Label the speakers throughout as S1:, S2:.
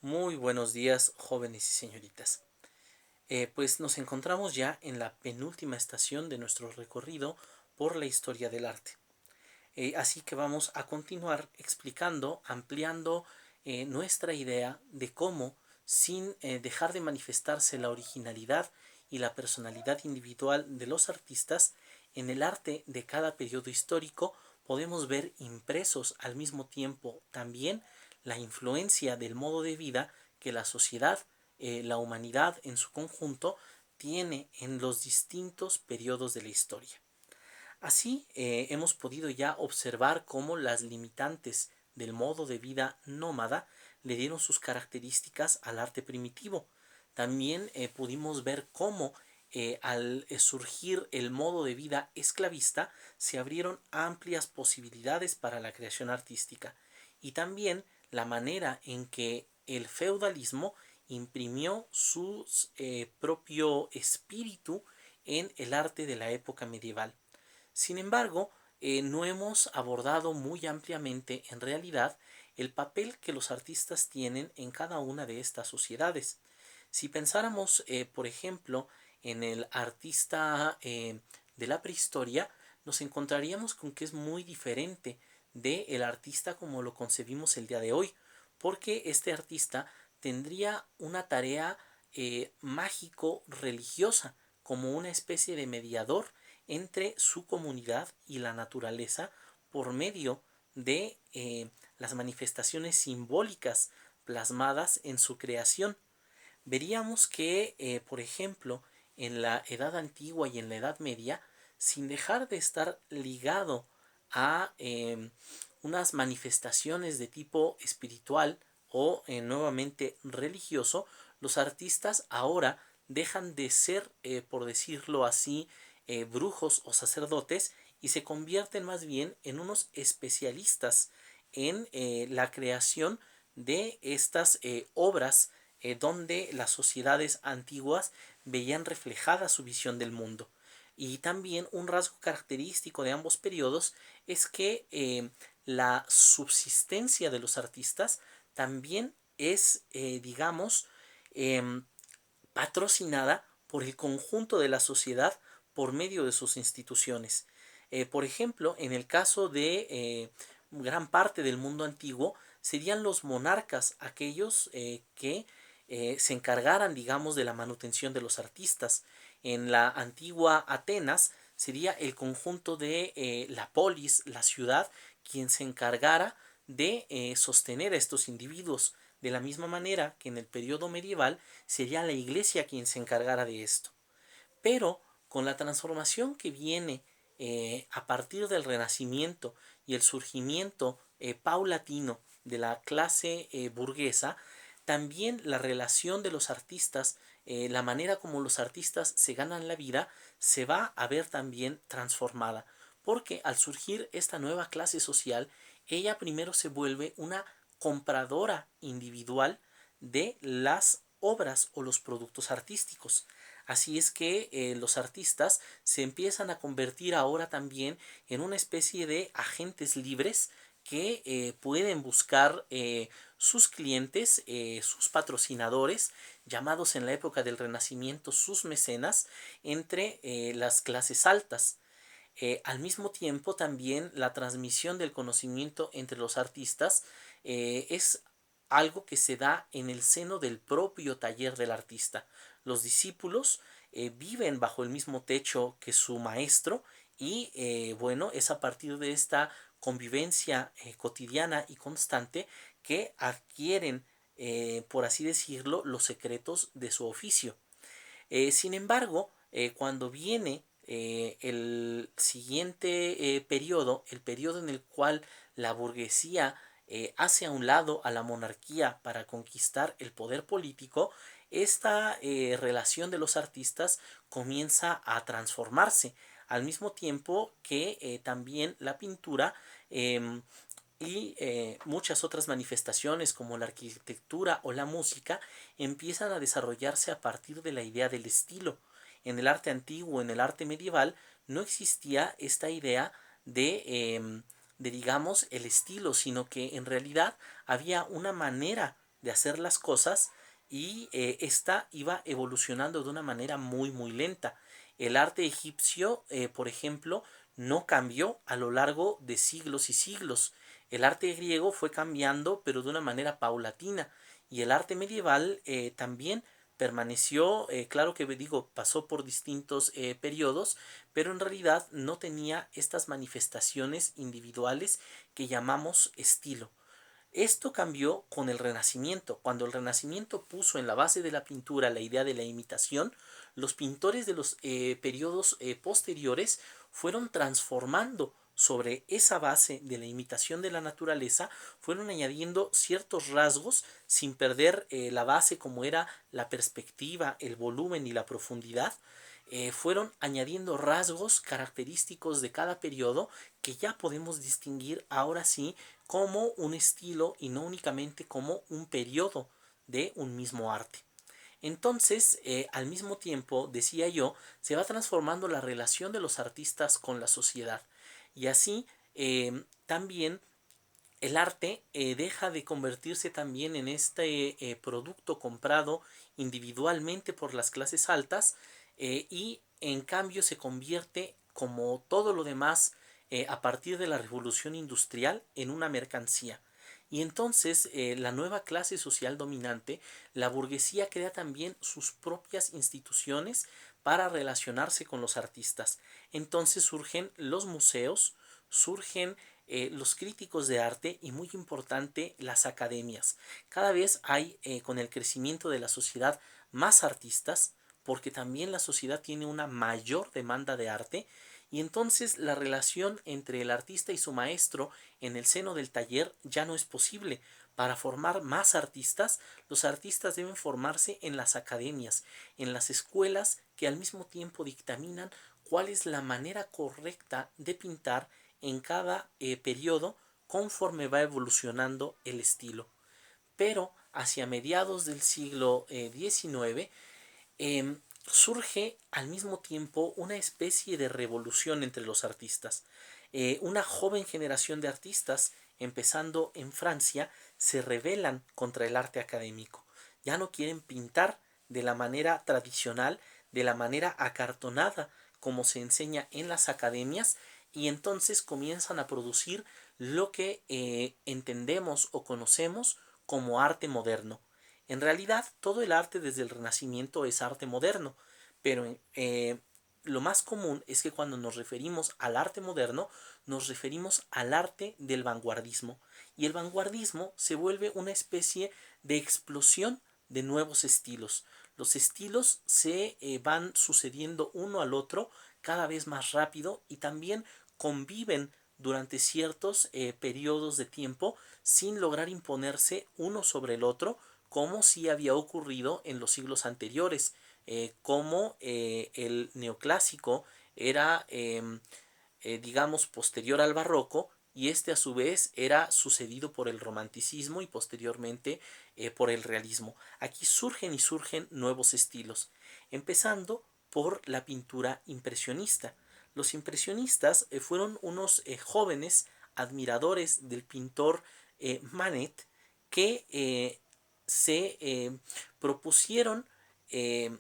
S1: Muy buenos días, jóvenes y señoritas. Pues nos encontramos ya en la penúltima estación de nuestro recorrido por la historia del arte. Así que vamos a continuar explicando, ampliando nuestra idea de cómo, sin dejar de manifestarse la originalidad y la personalidad individual de los artistas, en el arte de cada periodo histórico podemos ver impresos al mismo tiempo también la influencia del modo de vida que la sociedad, la humanidad en su conjunto, tiene en los distintos periodos de la historia. Así, hemos podido ya observar cómo las limitantes del modo de vida nómada le dieron sus características al arte primitivo. También pudimos ver cómo al surgir el modo de vida esclavista se abrieron amplias posibilidades para la creación artística, y también la manera en que el feudalismo imprimió su propio espíritu en el arte de la época medieval. Sin embargo, no hemos abordado muy ampliamente en realidad el papel que los artistas tienen en cada una de estas sociedades. Si pensáramos, por ejemplo, en el artista de la prehistoria, nos encontraríamos con que es muy diferente del artista como lo concebimos el día de hoy, porque este artista tendría una tarea mágico-religiosa, como una especie de mediador entre su comunidad y la naturaleza por medio de las manifestaciones simbólicas plasmadas en su creación. Veríamos que, por ejemplo, en la Edad Antigua y en la Edad Media, sin dejar de estar ligado a unas manifestaciones de tipo espiritual o nuevamente religioso, los artistas ahora dejan de ser, por decirlo así, brujos o sacerdotes, y se convierten más bien en unos especialistas en la creación de estas obras donde las sociedades antiguas veían reflejada su visión del mundo. Y también un rasgo característico de ambos periodos es que la subsistencia de los artistas también es, digamos, eh, patrocinada por el conjunto de la sociedad por medio de sus instituciones. Por ejemplo, en el caso de gran parte del mundo antiguo, serían los monarcas aquellos que se encargaran, digamos, de la manutención de los artistas. En la antigua Atenas sería el conjunto de la polis, la ciudad, quien se encargara de sostener a estos individuos. De la misma manera que en el periodo medieval sería la iglesia quien se encargara de esto. Pero con la transformación que viene a partir del Renacimiento y el surgimiento paulatino de la clase burguesa, también la relación de los artistas, la manera como los artistas se ganan la vida, se va a ver también transformada. Porque al surgir esta nueva clase social, ella primero se vuelve una compradora individual de las obras o los productos artísticos. Así es que los artistas se empiezan a convertir ahora también en una especie de agentes libres que pueden buscar sus clientes, sus patrocinadores, llamados en la época del Renacimiento sus mecenas, entre las clases altas. Al mismo tiempo, también la transmisión del conocimiento entre los artistas es algo que se da en el seno del propio taller del artista. Los discípulos viven bajo el mismo techo que su maestro, y bueno, es a partir de esta convivencia cotidiana y constante que adquieren, por así decirlo, los secretos de su oficio. Sin embargo, cuando viene el siguiente periodo, el periodo en el cual la burguesía hace a un lado a la monarquía para conquistar el poder político, esta relación de los artistas comienza a transformarse, al mismo tiempo que también la pintura eh, y muchas otras manifestaciones como la arquitectura o la música empiezan a desarrollarse a partir de la idea del estilo. En el arte antiguo, en el arte medieval, no existía esta idea de digamos, el estilo, sino que en realidad había una manera de hacer las cosas y esta iba evolucionando de una manera muy muy lenta. El arte egipcio, por ejemplo, no cambió a lo largo de siglos y siglos. El arte griego fue cambiando, pero de una manera paulatina. Y el arte medieval también permaneció, claro que digo, pasó por distintos periodos, pero en realidad no tenía estas manifestaciones individuales que llamamos estilo. Esto cambió con el Renacimiento. Cuando el Renacimiento puso en la base de la pintura la idea de la imitación, los pintores de los periodos posteriores fueron transformando sobre esa base de la imitación de la naturaleza, fueron añadiendo ciertos rasgos sin perder la base como era la perspectiva, el volumen y la profundidad. Fueron añadiendo rasgos característicos de cada periodo que ya podemos distinguir ahora sí como un estilo y no únicamente como un periodo de un mismo arte. Entonces, al mismo tiempo, decía yo, se va transformando la relación de los artistas con la sociedad. Y así también el arte deja de convertirse también en este producto comprado individualmente por las clases altas y en cambio se convierte como todo lo demás a partir de la revolución industrial en una mercancía. Y entonces la nueva clase social dominante, la burguesía, crea también sus propias instituciones para relacionarse con los artistas. Entonces surgen los museos, surgen los críticos de arte y muy importante las academias. Cada vez hay con el crecimiento de la sociedad más artistas porque también la sociedad tiene una mayor demanda de arte y entonces la relación entre el artista y su maestro en el seno del taller ya no es posible. Para formar más artistas, los artistas deben formarse en las academias, en las escuelas que al mismo tiempo dictaminan cuál es la manera correcta de pintar en cada periodo conforme va evolucionando el estilo. Pero hacia mediados del siglo XIX surge al mismo tiempo una especie de revolución entre los artistas. Una joven generación de artistas, empezando en Francia, se rebelan contra el arte académico. Ya no quieren pintar de la manera tradicional, de la manera acartonada, como se enseña en las academias, y entonces comienzan a producir lo que entendemos o conocemos como arte moderno. En realidad, todo el arte desde el Renacimiento es arte moderno, pero lo más común es que cuando nos referimos al arte moderno, nos referimos al arte del vanguardismo. Y el vanguardismo se vuelve una especie de explosión de nuevos estilos. Los estilos se van sucediendo uno al otro cada vez más rápido y también conviven durante ciertos periodos de tiempo sin lograr imponerse uno sobre el otro, como sí había ocurrido en los siglos anteriores, como el neoclásico era, digamos, posterior al barroco, y este a su vez era sucedido por el romanticismo y posteriormente por el realismo. Aquí surgen y surgen nuevos estilos, empezando por la pintura impresionista. Los impresionistas fueron unos jóvenes admiradores del pintor Manet que se propusieron eh,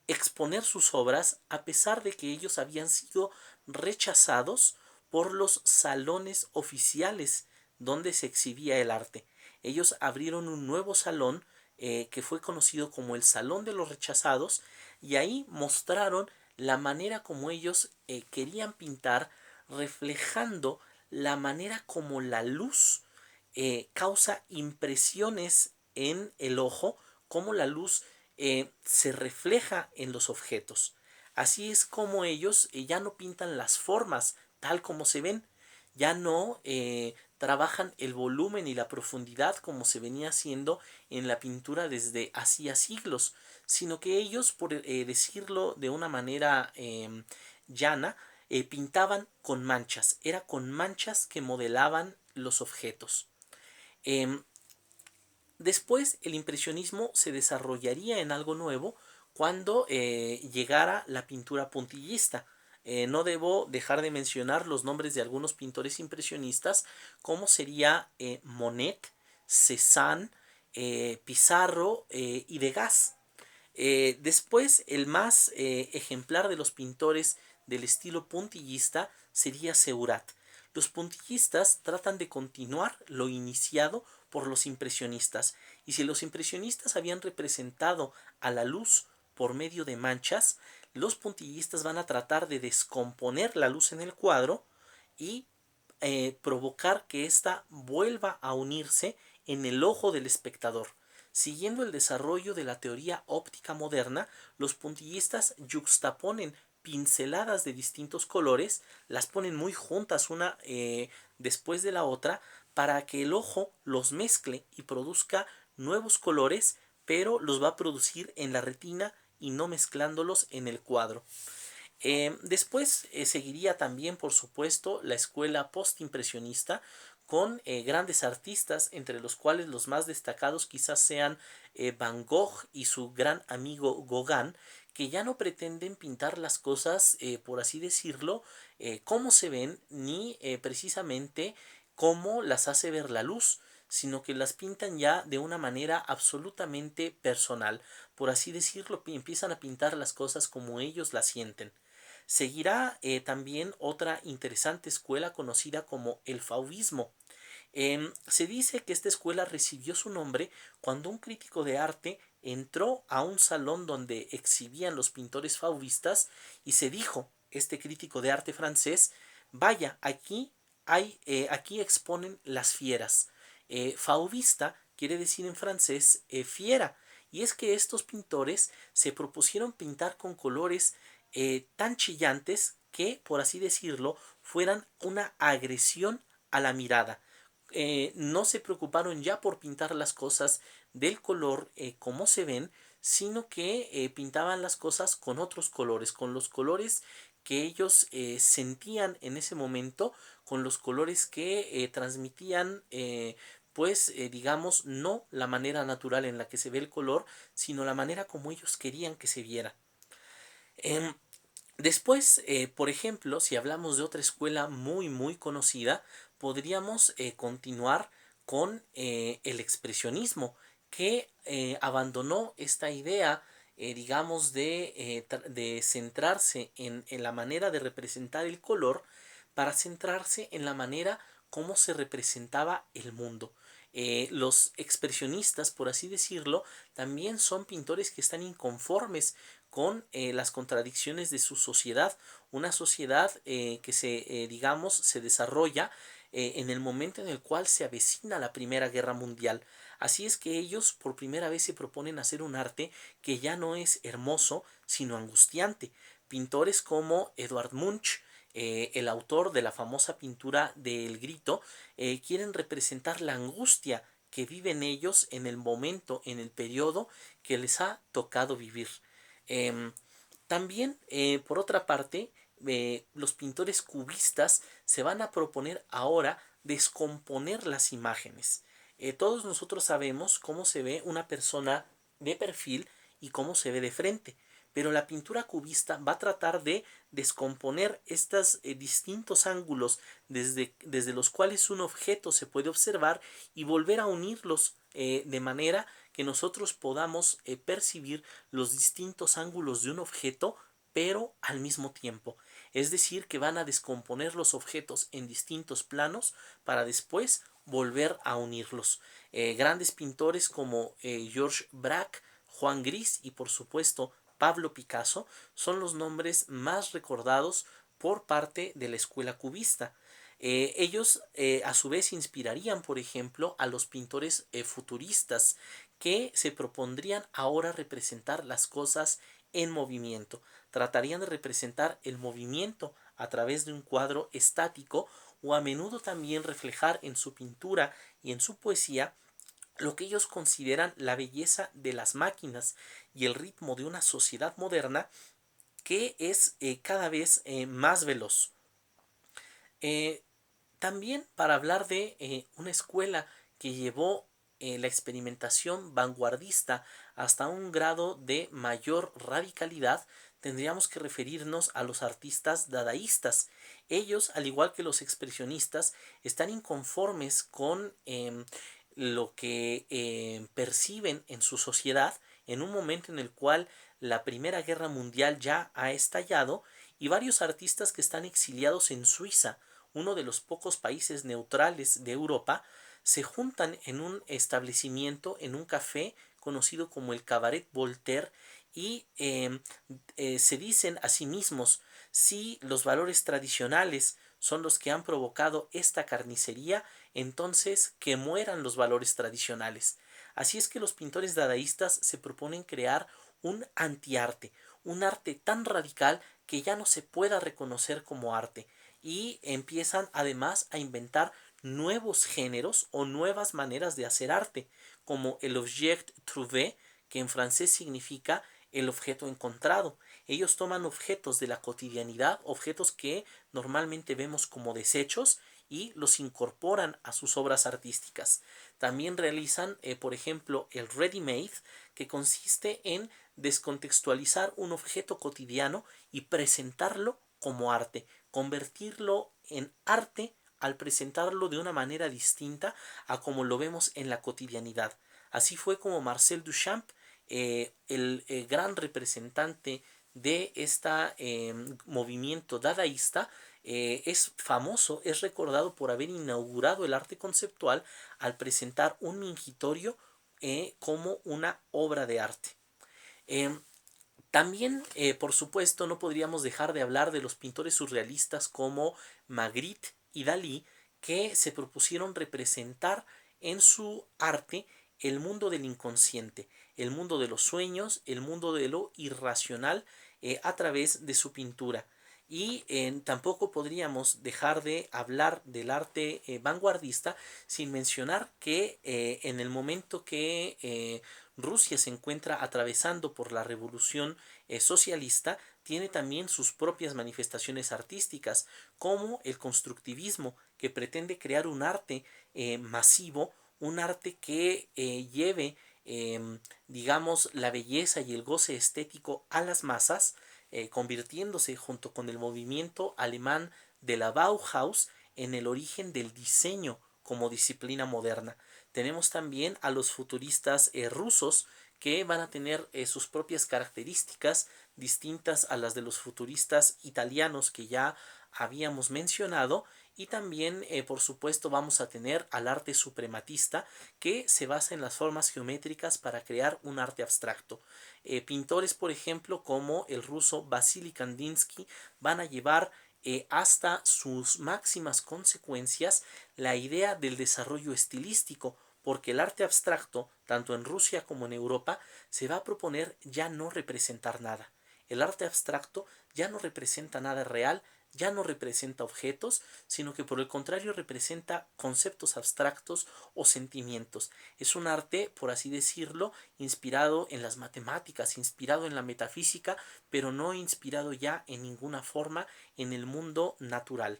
S1: exponer sus obras a pesar de que ellos habían sido rechazados por los salones oficiales donde se exhibía el arte. Ellos abrieron un nuevo salón que fue conocido como el Salón de los Rechazados y ahí mostraron la manera como ellos querían pintar, reflejando la manera como la luz causa impresiones en el ojo, como la luz se refleja en los objetos. Así es como ellos ya no pintan las formas tal como se ven, ya no trabajan el volumen y la profundidad como se venía haciendo en la pintura desde hacía siglos, sino que ellos, por decirlo de una manera llana, pintaban con manchas, era con manchas que modelaban los objetos. Eh, Después el impresionismo se desarrollaría en algo nuevo cuando llegara la pintura puntillista. No debo dejar de mencionar los nombres de algunos pintores impresionistas como sería Monet, Cézanne, Pizarro y Degas. Después, el más ejemplar de los pintores del estilo puntillista sería Seurat. Los puntillistas tratan de continuar lo iniciado por los impresionistas, y si los impresionistas habían representado a la luz por medio de manchas, los puntillistas van a tratar de descomponer la luz en el cuadro y provocar que ésta vuelva a unirse en el ojo del espectador. Siguiendo el desarrollo de la teoría óptica moderna, los puntillistas yuxtaponen pinceladas de distintos colores, las ponen muy juntas una después de la otra, para que el ojo los mezcle y produzca nuevos colores, pero los va a producir en la retina y no mezclándolos en el cuadro. Después seguiría también, por supuesto, la escuela postimpresionista con grandes artistas, entre los cuales los más destacados quizás sean Van Gogh y su gran amigo Gauguin, que ya no pretenden pintar las cosas, por así decirlo, como se ven, ni precisamente cómo las hace ver la luz, sino que las pintan ya de una manera absolutamente personal. Por así decirlo, empiezan a pintar las cosas como ellos las sienten. Seguirá también otra interesante escuela conocida como el fauvismo. Se dice que esta escuela recibió su nombre cuando un crítico de arte entró a un salón donde exhibían los pintores fauvistas y se dijo, este crítico de arte francés, vaya, aquí exponen las fieras. Fauvista quiere decir en francés fiera, y es que estos pintores se propusieron pintar con colores tan chillantes que, por así decirlo, fueran una agresión a la mirada. No se preocuparon ya por pintar las cosas del color como se ven, sino que pintaban las cosas con otros colores, con los colores que ellos sentían en ese momento, con los colores que transmitían pues digamos no la manera natural en la que se ve el color, sino la manera como ellos querían que se viera. Em, Después, por ejemplo, si hablamos de otra escuela muy conocida, podríamos continuar con el expresionismo, que abandonó esta idea, digamos, de centrarse en la manera de representar el color para centrarse en la manera como se representaba el mundo. Los expresionistas, por así decirlo, también son pintores que están inconformes con las contradicciones de su sociedad, una sociedad que digamos, se desarrolla en el momento en el cual se avecina la Primera Guerra Mundial. Así es que ellos por primera vez se proponen hacer un arte que ya no es hermoso, sino angustiante. Pintores como Edvard Munch, el autor de la famosa pintura de El Grito, quieren representar la angustia que viven ellos en el momento, en el periodo que les ha tocado vivir. Eh, También, por otra parte, los pintores cubistas se van a proponer ahora descomponer las imágenes. Todos nosotros sabemos cómo se ve una persona de perfil y cómo se ve de frente, pero la pintura cubista va a tratar de descomponer estos distintos ángulos desde los cuales un objeto se puede observar y volver a unirlos de manera que nosotros podamos percibir los distintos ángulos de un objeto, pero al mismo tiempo. Es decir, que van a descomponer los objetos en distintos planos para después volver a unirlos. Grandes pintores como Georges Braque, Juan Gris y por supuesto Pablo Picasso son los nombres más recordados por parte de la escuela cubista. Ellos a su vez inspirarían, por ejemplo, a los pintores futuristas que se propondrían ahora representar las cosas en movimiento. Tratarían de representar el movimiento a través de un cuadro estático o a menudo también reflejar en su pintura y en su poesía lo que ellos consideran la belleza de las máquinas y el ritmo de una sociedad moderna que es cada vez más veloz. Eh, También para hablar de una escuela que llevó la experimentación vanguardista hasta un grado de mayor radicalidad, tendríamos que referirnos a los artistas dadaístas. Ellos, al igual que los expresionistas, están inconformes con lo que perciben en su sociedad en un momento en el cual la Primera Guerra Mundial ya ha estallado y varios artistas que están exiliados en Suiza, uno de los pocos países neutrales de Europa, se juntan en un establecimiento, en un café conocido como el Cabaret Voltaire y se dicen a sí mismos: si los valores tradicionales son los que han provocado esta carnicería, entonces que mueran los valores tradicionales. Así es que los pintores dadaístas se proponen crear un antiarte, un arte tan radical que ya no se pueda reconocer como arte, y empiezan además a inventar nuevos géneros o nuevas maneras de hacer arte, como el objet trouvé, que en francés significa el objeto encontrado. Ellos toman objetos de la cotidianidad, objetos que normalmente vemos como desechos, y los incorporan a sus obras artísticas. También realizan, por ejemplo, el ready-made, que consiste en descontextualizar un objeto cotidiano y presentarlo como arte, convertirlo en arte al presentarlo de una manera distinta a como lo vemos en la cotidianidad. Así fue como Marcel Duchamp, el gran representante de este movimiento dadaísta, es famoso, es recordado por haber inaugurado el arte conceptual al presentar un mingitorio como una obra de arte. Eh, También, por supuesto, no podríamos dejar de hablar de los pintores surrealistas como Magritte y Dalí, que se propusieron representar en su arte el mundo del inconsciente, el mundo de los sueños, el mundo de lo irracional, a través de su pintura. Y tampoco podríamos dejar de hablar del arte vanguardista sin mencionar que en el momento que Rusia se encuentra atravesando por la revolución socialista, tiene también sus propias manifestaciones artísticas, como el constructivismo, que pretende crear un arte masivo, un arte que lleve, digamos, la belleza y el goce estético a las masas, convirtiéndose junto con el movimiento alemán de la Bauhaus en el origen del diseño como disciplina moderna. Tenemos también a los futuristas rusos, que van a tener sus propias características distintas a las de los futuristas italianos que ya habíamos mencionado. Y también, por supuesto, vamos a tener al arte suprematista, que se basa en las formas geométricas para crear un arte abstracto. Pintores, por ejemplo, como el ruso Vasily Kandinsky, van a llevar hasta sus máximas consecuencias la idea del desarrollo estilístico, porque el arte abstracto, tanto en Rusia como en Europa, se va a proponer ya no representar nada. El arte abstracto ya no representa nada real, ya no representa objetos, sino que por el contrario representa conceptos abstractos o sentimientos. Es un arte, por así decirlo, inspirado en las matemáticas, inspirado en la metafísica, pero no inspirado ya en ninguna forma en el mundo natural.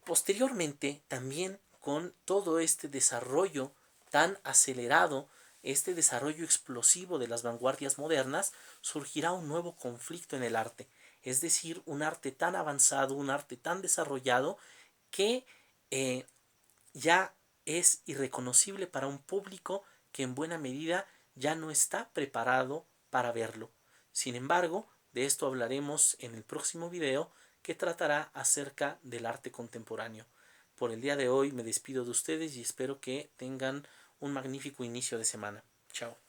S1: Posteriormente, también con todo este desarrollo tan acelerado, este desarrollo explosivo de las vanguardias modernas, surgirá un nuevo conflicto en el arte, es decir, un arte tan avanzado, un arte tan desarrollado, que eh, ya es irreconocible para un público que en buena medida ya no está preparado para verlo. Sin embargo, de esto hablaremos en el próximo video, que tratará acerca del arte contemporáneo. Por el día de hoy me despido de ustedes y espero que tengan un magnífico inicio de semana. Chao.